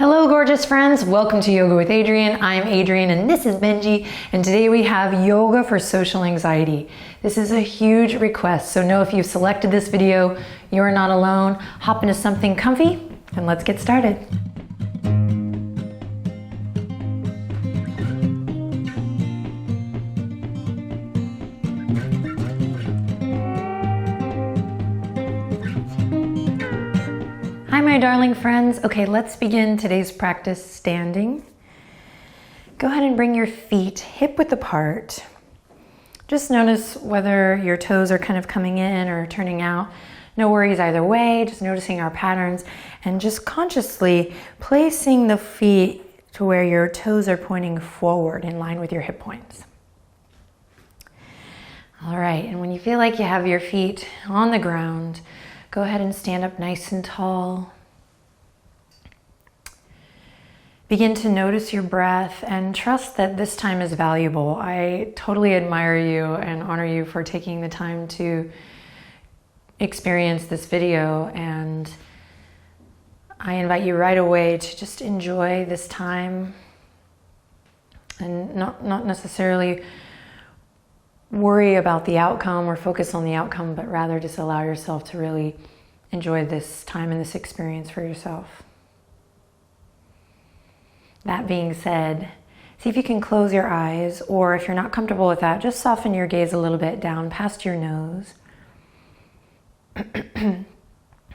Hello gorgeous friends, welcome to Yoga with Adriene. I'm Adriene and this is Benji, and today we have yoga for social anxiety. This is a huge request, so know if you've selected this video, you're not alone. Hop into something comfy and let's get started. Hi my darling friends. Okay, let's begin today's practice standing. Go ahead and bring your feet hip width apart. Just notice whether your toes are kind of coming in or turning out. No worries either way, just noticing our patterns and just consciously placing the feet to where your toes are pointing forward in line with your hip points. All right, and when you feel like you have your feet on the ground, go ahead and stand up nice and tall. Begin to notice your breath and trust that this time is valuable. I totally admire you and honor you for taking the time to experience this video, and I invite you right away to just enjoy this time and not necessarily worry about the outcome or focus on the outcome, but rather just allow yourself to really enjoy this time and this experience for yourself. That being said, see if you can close your eyes, or if you're not comfortable with that, just soften your gaze a little bit down past your nose. And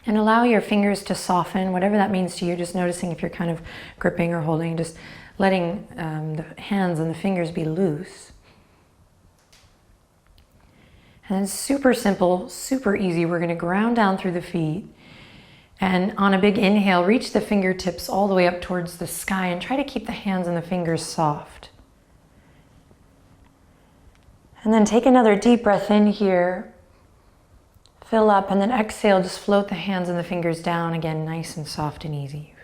allow your fingers to soften, whatever that means to you, just noticing if you're kind of gripping or holding, just letting the hands and the fingers be loose. And it's super simple, super easy. We're going to ground down through the feet. And on a big inhale, reach the fingertips all the way up towards the sky and try to keep the hands and the fingers soft. And then take another deep breath in here. Fill up, and then exhale, just float the hands and the fingers down again, nice and soft and easy.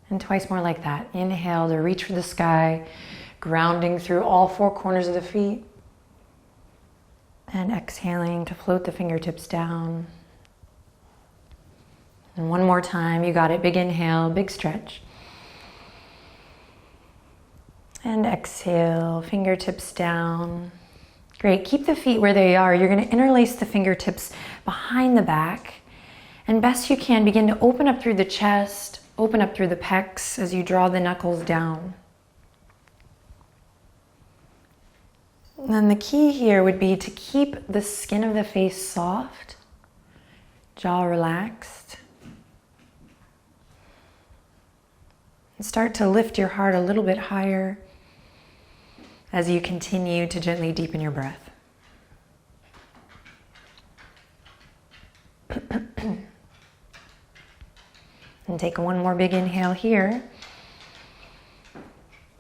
And twice more like that. Inhale to reach for the sky, grounding through all four corners of the feet. And exhaling to float the fingertips down. And one more time, you got it. Big inhale, big stretch. And exhale, fingertips down. Great, keep the feet where they are. You're gonna interlace the fingertips behind the back. And best you can, begin to open up through the chest, open up through the pecs as you draw the knuckles down. And then the key here would be to keep the skin of the face soft, jaw relaxed. And start to lift your heart a little bit higher as you continue to gently deepen your breath. And take one more big inhale here.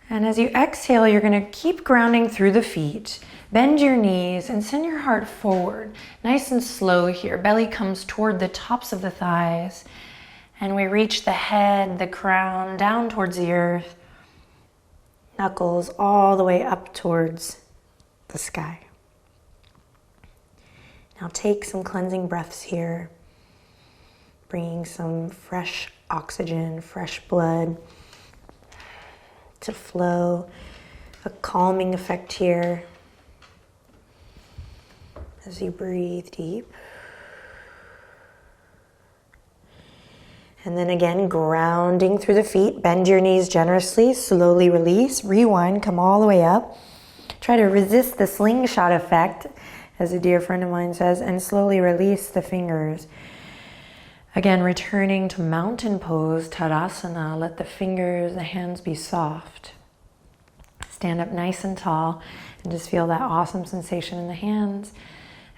And as you exhale, you're going to keep grounding through the feet. Bend your knees and send your heart forward. Nice and slow here. Belly comes toward the tops of the thighs. And we reach the head, the crown, down towards the earth. Knuckles all the way up towards the sky. Now take some cleansing breaths here. Bringing some fresh oxygen, fresh blood to flow, a calming effect here as you breathe deep. And then again, grounding through the feet, bend your knees generously, slowly release, rewind, come all the way up. Try to resist the slingshot effect, as a dear friend of mine says, and slowly release the fingers. Again, returning to mountain pose, Tadasana. Let the fingers, the hands be soft. Stand up nice and tall and just feel that awesome sensation in the hands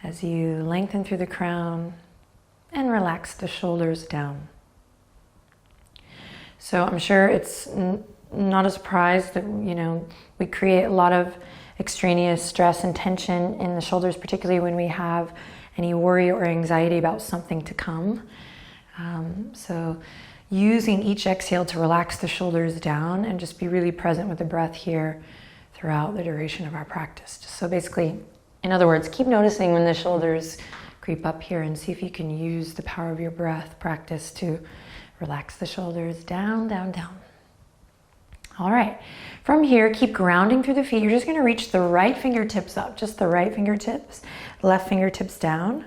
as you lengthen through the crown and relax the shoulders down. So I'm sure it's not a surprise that, we create a lot of extraneous stress and tension in the shoulders, particularly when we have any worry or anxiety about something to come. So using each exhale to relax the shoulders down and just be really present with the breath here throughout the duration of our practice. So basically, in other words, keep noticing when the shoulders creep up here and see if you can use the power of your breath practice to Relax the shoulders, down, down, down. All right, from here, keep grounding through the feet. You're just gonna reach the right fingertips up, just the right fingertips, left fingertips down.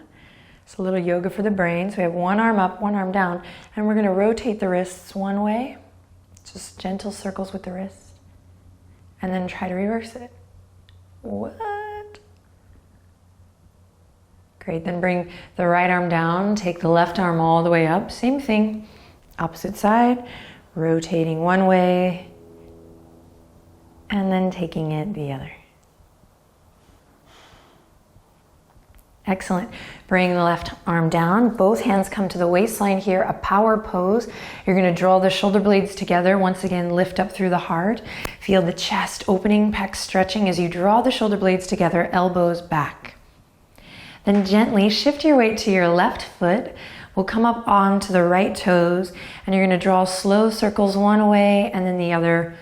It's a little yoga for the brain. So we have one arm up, one arm down, and we're gonna rotate the wrists one way, just gentle circles with the wrist, and then try to reverse it. What? Great, then bring the right arm down, take the left arm all the way up, same thing. Opposite side, rotating one way, and then taking it the other. Excellent. Bring the left arm down. Both hands come to the waistline here, a power pose. You're gonna draw the shoulder blades together. Once again, lift up through the heart. Feel the chest opening, pecs stretching as you draw the shoulder blades together, elbows back. Then gently shift your weight to your left foot. We'll come up onto the right toes, and you're gonna draw slow circles one way and then the other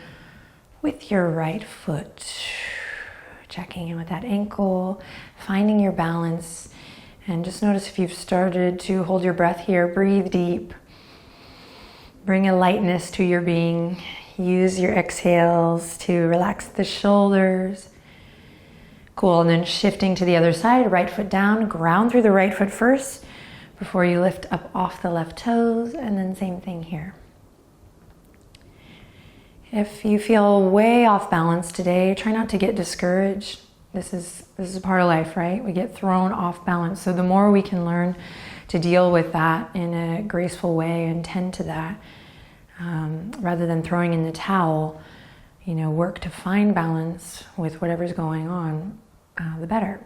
with your right foot. Checking in with that ankle, finding your balance, and just notice if you've started to hold your breath here. Breathe deep. Bring a lightness to your being. Use your exhales to relax the shoulders. Cool, and then shifting to the other side, right foot down, ground through the right foot first before you lift up off the left toes, and then same thing here. If you feel way off balance today, try not to get discouraged. This is a part of life, right? We get thrown off balance. So the more we can learn to deal with that in a graceful way and tend to that, rather than throwing in the towel, work to find balance with whatever's going on, the better.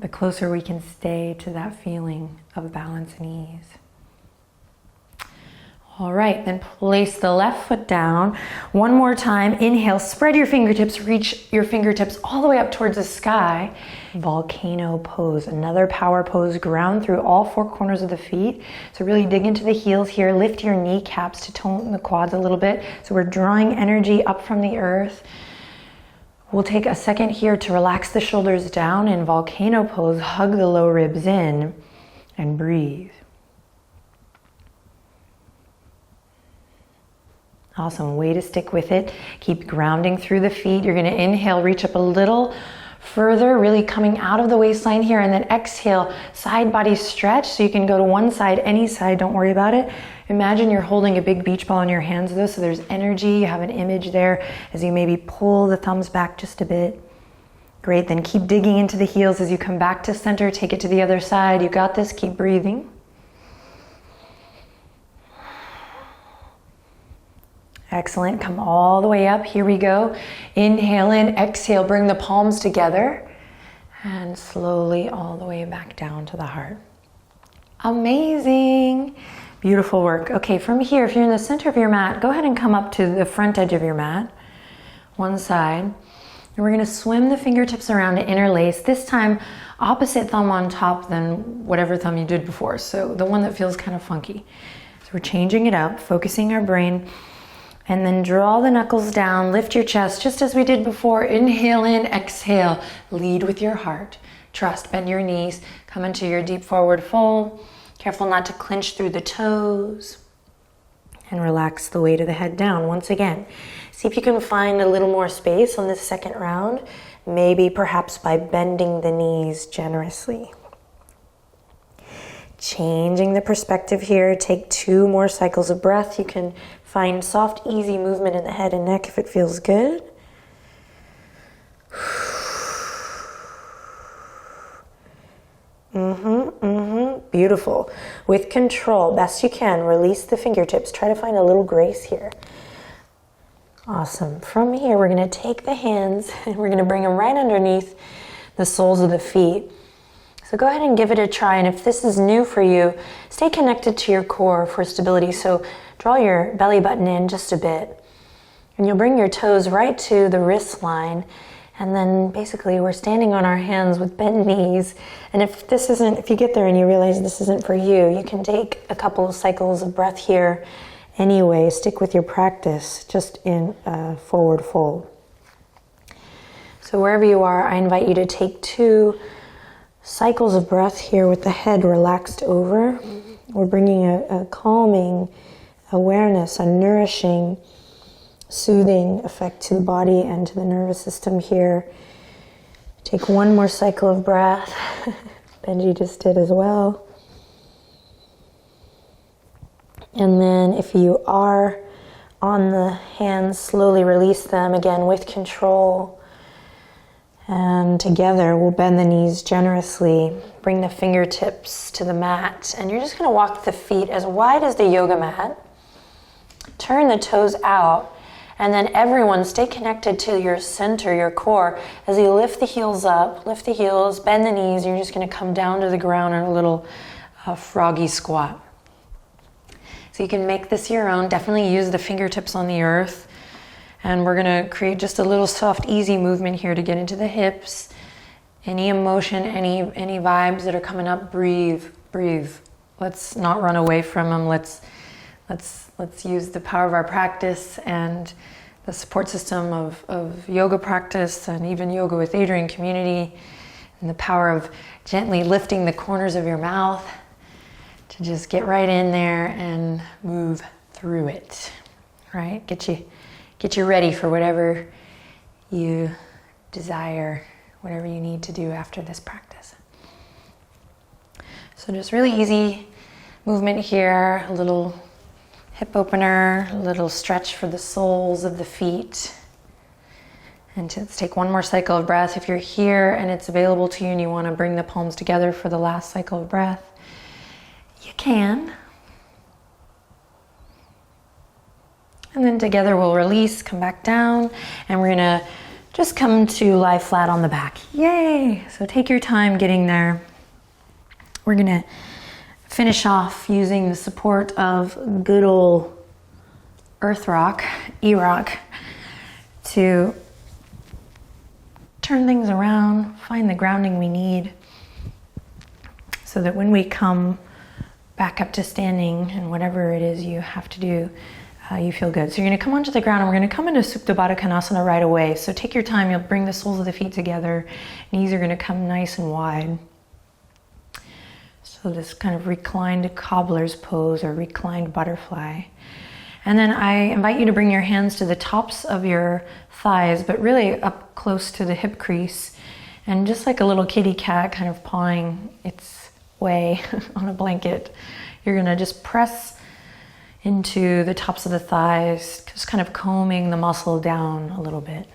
The closer we can stay to that feeling of balance and ease. All right, then place the left foot down. One more time, inhale, spread your fingertips, reach your fingertips all the way up towards the sky. Volcano pose, another power pose, ground through all four corners of the feet. So really dig into the heels here, lift your kneecaps to tone the quads a little bit. So we're drawing energy up from the earth. We'll take a second here to relax the shoulders down in volcano pose, hug the low ribs in, and breathe. Awesome, way to stick with it. Keep grounding through the feet. You're gonna inhale, reach up a little further, really coming out of the waistline here, and then exhale, side body stretch. So you can go to one side, any side, don't worry about it. Imagine you're holding a big beach ball in your hands though, so there's energy, you have an image there as you maybe pull the thumbs back just a bit. Great, then keep digging into the heels as you come back to center, take it to the other side. You got this, keep breathing. Excellent, come all the way up, here we go. Inhale in, exhale, bring the palms together and slowly all the way back down to the heart. Amazing, beautiful work. Okay, from here, if you're in the center of your mat, go ahead and come up to the front edge of your mat, one side. And we're gonna swim the fingertips around to interlace, this time opposite thumb on top than whatever thumb you did before. So the one that feels kind of funky. So we're changing it up, focusing our brain. And then draw the knuckles down, lift your chest just as we did before. Inhale in, exhale, lead with your heart. Trust, bend your knees, come into your deep forward fold. Careful not to clench through the toes. And relax the weight of the head down once again. See if you can find a little more space on this second round. Maybe perhaps by bending the knees generously. Changing the perspective here, take 2 more cycles of breath. You can find soft, easy movement in the head and neck if it feels good. Beautiful. With control, best you can, release the fingertips. Try to find a little grace here. Awesome. From here, we're gonna take the hands and we're gonna bring them right underneath the soles of the feet. So go ahead and give it a try, and if this is new for you, stay connected to your core for stability. So draw your belly button in just a bit, and you'll bring your toes right to the wrist line, and then basically we're standing on our hands with bent knees. And if you get there and you realize this isn't for you, you can take a couple of cycles of breath here anyway. Stick with your practice, just in a forward fold. So wherever you are, I invite you to take 2 cycles of breath here with the head relaxed over. We're bringing a calming awareness, a nourishing, soothing effect to the body and to the nervous system here. Take one more cycle of breath. Benji just did as well. And then if you are on the hands, slowly release them again with control. And together we'll bend the knees generously. Bring the fingertips to the mat. And you're just going to walk the feet as wide as the yoga mat. Turn the toes out. And then everyone stay connected to your center, your core. As you lift the heels up, lift the heels, bend the knees. You're just going to come down to the ground in a little froggy squat. So you can make this your own. Definitely use the fingertips on the earth. And we're going to create just a little soft, easy movement here to get into the hips. Any emotion, any vibes that are coming up, breathe, breathe. Let's not run away from them. Let's use the power of our practice and the support system of yoga practice and even Yoga with Adriene community and the power of gently lifting the corners of your mouth to just get right in there and move through it, right? Get you ready for whatever you desire, whatever you need to do after this practice. So just really easy movement here, a little hip opener, a little stretch for the soles of the feet. And let's take one more cycle of breath. If you're here and it's available to you and you want to bring the palms together for the last cycle of breath, you can. And then together we'll release, come back down, and we're gonna just come to lie flat on the back. Yay! So take your time getting there. We're gonna finish off using the support of good old earth rock, E-rock, to turn things around, find the grounding we need, so that when we come back up to standing and whatever it is you have to do, you feel good. So you're going to come onto the ground and we're going to come into Supta Baddha Konasana right away. So take your time. You'll bring the soles of the feet together. Knees are going to come nice and wide. So this kind of reclined cobbler's pose or reclined butterfly. And then I invite you to bring your hands to the tops of your thighs, but really up close to the hip crease. And just like a little kitty cat kind of pawing its way on a blanket, you're going to just press into the tops of the thighs, just kind of combing the muscle down a little bit.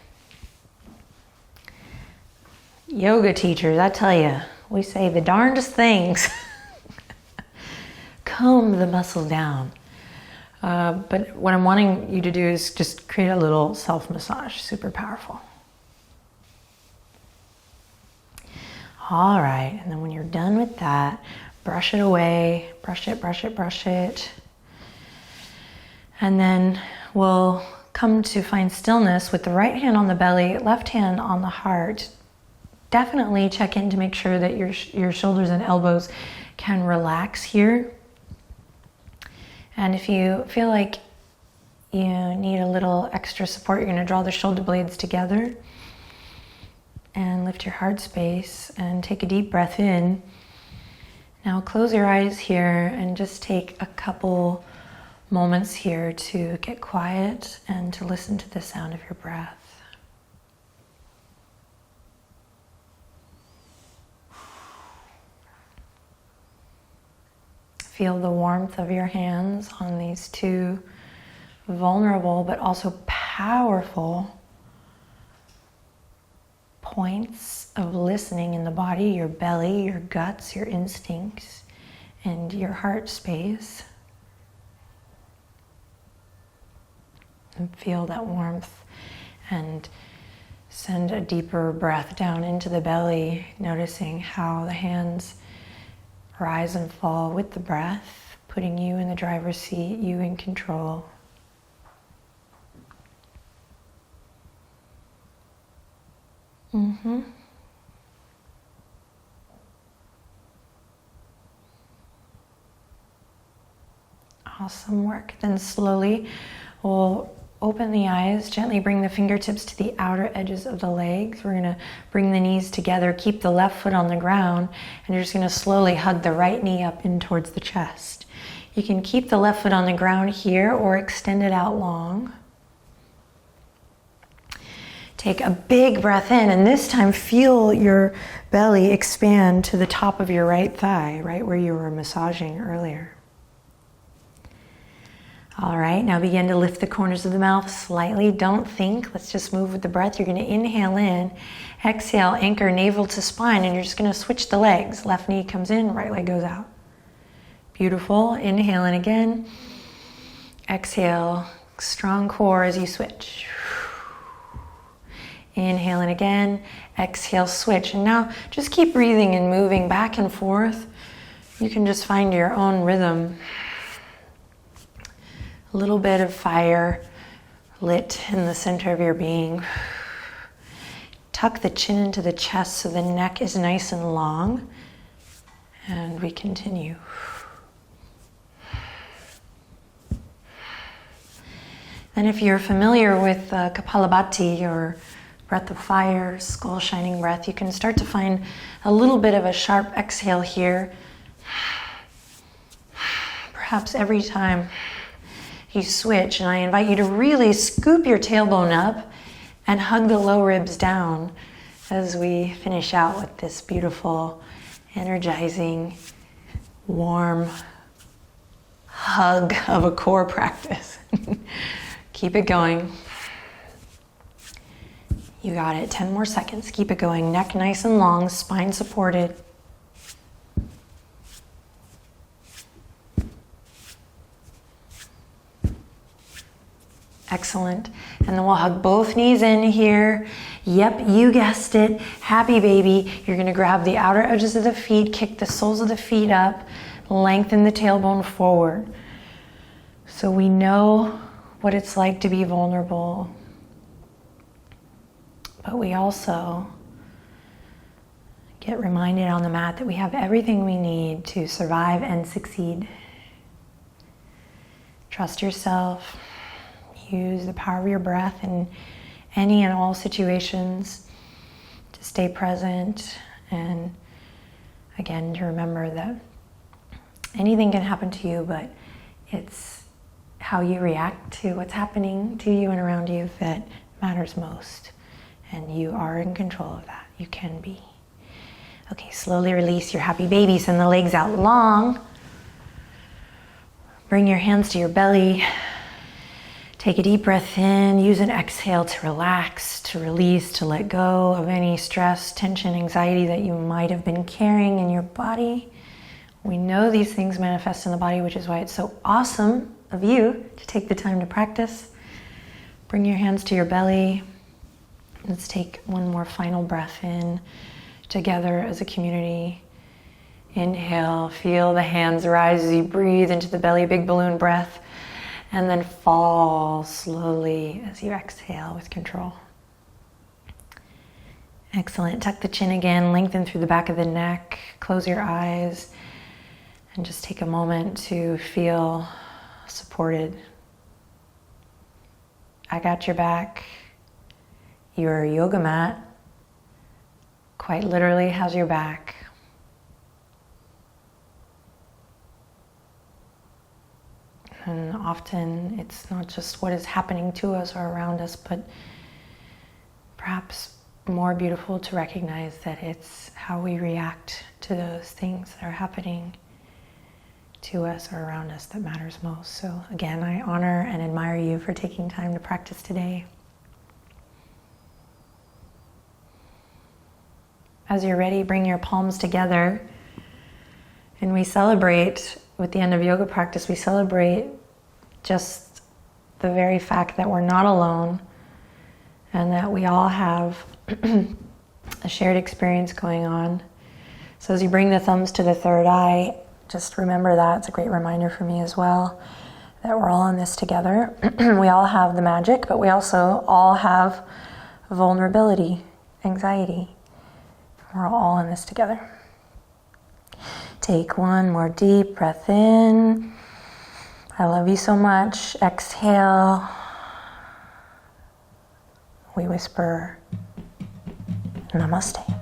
Yoga teachers, I tell you, we say the darndest things. Comb the muscle down. But what I'm wanting you to do is just create a little self-massage, super powerful. All right, and then when you're done with that, brush it away, brush it, brush it, brush it. And then we'll come to find stillness with the right hand on the belly, left hand on the heart. Definitely check in to make sure that your shoulders and elbows can relax here. And if you feel like you need a little extra support, you're going to draw the shoulder blades together and lift your heart space and take a deep breath in. Now close your eyes here and just take a couple moments here to get quiet and to listen to the sound of your breath. Feel the warmth of your hands on these two vulnerable but also powerful points of listening in the body, your belly, your guts, your instincts, and your heart space. And feel that warmth and send a deeper breath down into the belly, noticing how the hands rise and fall with the breath, putting you in the driver's seat, you in control. Awesome work. Then slowly we'll open the eyes, gently bring the fingertips to the outer edges of the legs. We're gonna bring the knees together, keep the left foot on the ground, and you're just gonna slowly hug the right knee up in towards the chest. You can keep the left foot on the ground here or extend it out long. Take a big breath in, and this time feel your belly expand to the top of your right thigh, right where you were massaging earlier. All right, now begin to lift the corners of the mouth slightly. Don't think, let's just move with the breath. You're gonna inhale in, exhale, anchor navel to spine, and you're just gonna switch the legs. Left knee comes in, right leg goes out. Beautiful, inhale in again. Exhale, strong core as you switch. Inhale in again, exhale, switch. And now just keep breathing and moving back and forth. You can just find your own rhythm. A little bit of fire lit in the center of your being. Tuck the chin into the chest so the neck is nice and long. And we continue. And if you're familiar with Kapalabhati or breath of fire, skull shining breath, you can start to find a little bit of a sharp exhale here. Perhaps every time you switch, and I invite you to really scoop your tailbone up and hug the low ribs down as we finish out with this beautiful, energizing, warm hug of a core practice. Keep it going. You got it. 10 more seconds. Keep it going. Neck nice and long, spine supported. Excellent. And then we'll hug both knees in here. Yep, you guessed it. Happy baby. You're gonna grab the outer edges of the feet, kick the soles of the feet up, lengthen the tailbone forward. So we know what it's like to be vulnerable. But we also get reminded on the mat that we have everything we need to survive and succeed. Trust yourself. Use the power of your breath in any and all situations to stay present, and again to remember that anything can happen to you, but it's how you react to what's happening to you and around you that matters most, and you are in control of that. You can be. Okay, slowly release your happy baby. Send the legs out long. Bring your hands to your belly. Take a deep breath in, use an exhale to relax, to release, to let go of any stress, tension, anxiety that you might have been carrying in your body. We know these things manifest in the body, which is why it's so awesome of you to take the time to practice. Bring your hands to your belly. Let's take one more final breath in together as a community. Inhale, feel the hands rise as you breathe into the belly, big balloon breath. And then fall slowly as you exhale with control. Excellent. Tuck the chin again, lengthen through the back of the neck, close your eyes, and just take a moment to feel supported. I got your back. Your yoga mat quite literally has your back. And often it's not just what is happening to us or around us, but perhaps more beautiful to recognize that it's how we react to those things that are happening to us or around us that matters most. So again, I honor and admire you for taking time to practice today. As you're ready, bring your palms together, and we celebrate. With the end of yoga practice, we celebrate just the very fact that we're not alone and that we all have a shared experience going on. So as you bring the thumbs to the third eye, just remember that. It's a great reminder for me as well that we're all in this together. We all have the magic, but we also all have vulnerability, anxiety. We're all in this together. Take one more deep breath in. I love you so much. Exhale. we whisper namaste.